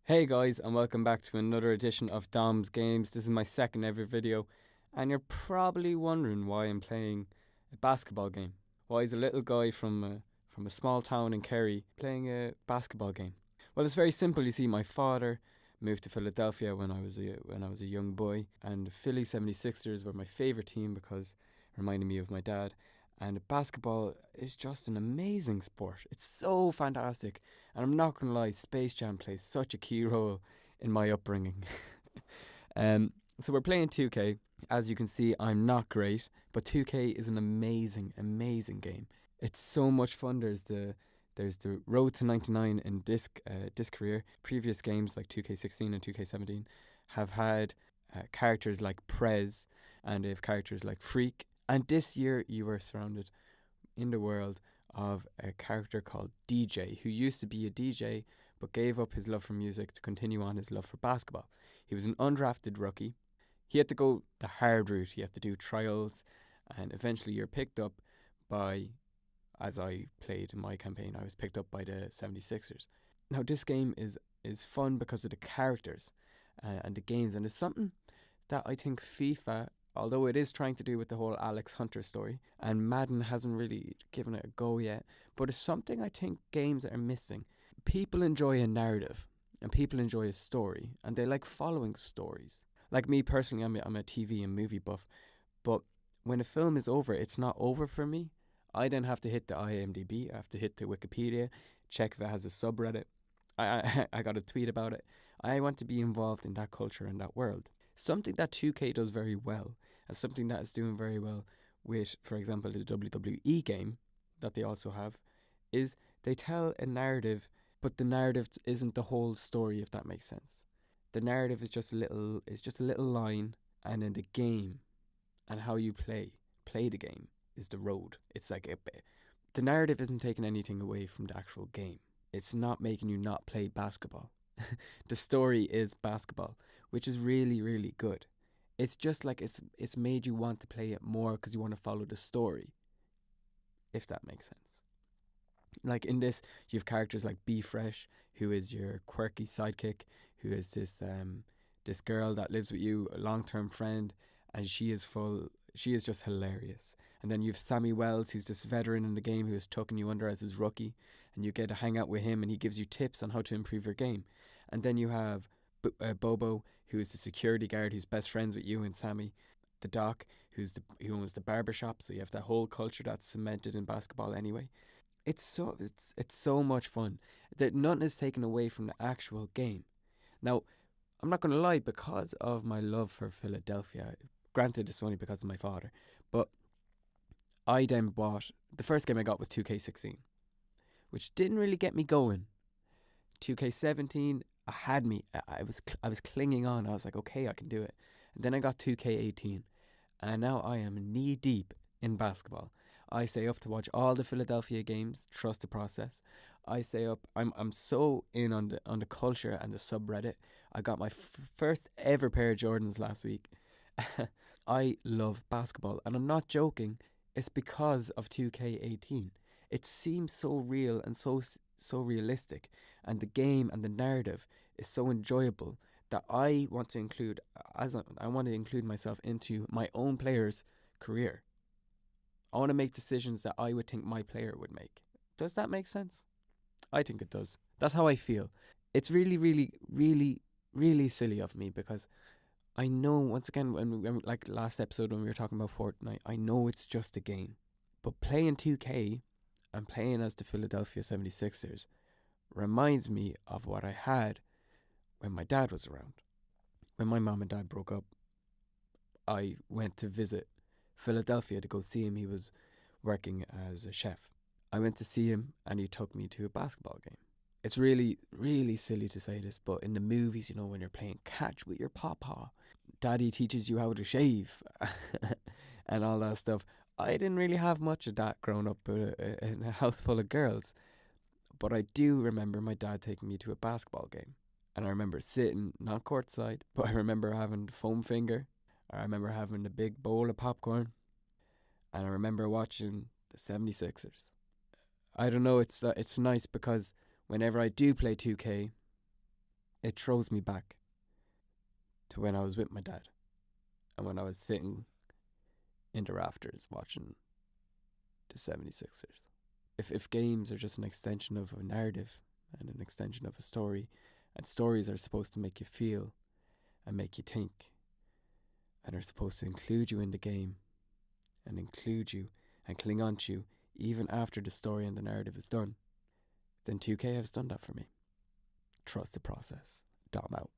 Hey guys, and welcome back to another edition of Dom's Games. This is my second ever video, and you're probably wondering why I'm playing a basketball game. Why is a little guy from a small town in Kerry playing a basketball game? Well, it's very simple. You see, my father moved to Philadelphia when I was a young boy, and the Philly 76ers were my favorite team because it reminded me of my dad. And basketball is just an amazing sport. It's so fantastic. And I'm not going to lie, Space Jam plays such a key role in my upbringing. So we're playing 2K. As you can see, I'm not great, but 2K is an amazing, amazing game. It's so much fun. There's the road to 99 in this career. Previous games like 2K16 and 2K17 have had characters like Prez, and they have characters like Freak. And this year, you were surrounded in the world of a character called DJ, who used to be a DJ but gave up his love for music to continue on his love for basketball. He was an undrafted rookie. He had to go the hard route. He had to do trials, and eventually you're picked up by, as I played in my campaign, I was picked up by the 76ers. Now, this game is fun because of the characters and the games, and it's something that I think FIFA, although it is trying to do with the whole Alex Hunter story, and Madden hasn't really given it a go yet, but it's something I think games are missing. People enjoy a narrative, and people enjoy a story, and they like following stories. Like me personally, I'm a TV and movie buff, but when a film is over, it's not over for me. I then have to hit the IMDb, I have to hit the Wikipedia, check if it has a subreddit. I got a tweet about it. I want to be involved in that culture and that world. Something that 2K does very well, and something that is doing very well with, for example, the WWE game that they also have, is they tell a narrative, but the narrative isn't the whole story, if that makes sense. The narrative is just a little line, and then the game and how you play the game is the road. It's like the narrative isn't taking anything away from the actual game. It's not making you not play basketball. The story is basketball, which is really, really good. It's just like it's made you want to play it more because you want to follow the story, if that makes sense. Like in this, you have characters like Be Fresh, who is your quirky sidekick, who is this girl that lives with you, a long term friend, and she is just hilarious. And then you have Sammy Wells, who's this veteran in the game who is tucking you under as his rookie, and you get to hang out with him, and he gives you tips on how to improve your game. And then you have Bobo, who is the security guard who's best friends with you and Sammy. The Doc, who owns the barber shop. So you have that whole culture that's cemented in basketball anyway. It's so much fun that nothing is taken away from the actual game. Now, I'm not gonna lie, because of my love for Philadelphia. Granted, it's only because of my father, but I then bought the first game I got was 2K16, which didn't really get me going. 2K17 had me. I was clinging on. I was like, okay, I can do it. And then I got 2K18, and now I am knee deep in basketball. I stay up to watch all the Philadelphia games. Trust the process. I stay up. I'm so in on the culture and the subreddit. I got my first ever pair of Jordans last week. I love basketball, and I'm not joking. It's because of 2K18. It seems so real and so realistic, and the game and the narrative is so enjoyable that I want to include myself into my own player's career. I want to make decisions that I would think my player would make. Does that make sense? I think it does. That's how I feel. It's really, really, really, really silly of me because I know, once again, like last episode when we were talking about Fortnite, I know it's just a game. But playing 2K and playing as the Philadelphia 76ers reminds me of what I had when my dad was around. When my mom and dad broke up, I went to visit Philadelphia to go see him. He was working as a chef. I went to see him, and he took me to a basketball game. It's really, really silly to say this, but in the movies, when you're playing catch with your papa, daddy teaches you how to shave and all that stuff. I didn't really have much of that growing up in a house full of girls, but I do remember my dad taking me to a basketball game. And I remember sitting, not courtside, but I remember having the foam finger. I remember having the big bowl of popcorn. And I remember watching the 76ers. I don't know, it's nice because whenever I do play 2K, it throws me back to when I was with my dad and when I was sitting in the rafters watching the 76ers. If games are just an extension of a narrative and an extension of a story, and stories are supposed to make you feel and make you think, and are supposed to include you in the game and include you and cling on to you even after the story and the narrative is done, then 2K has done that for me. Trust the process. Dom out.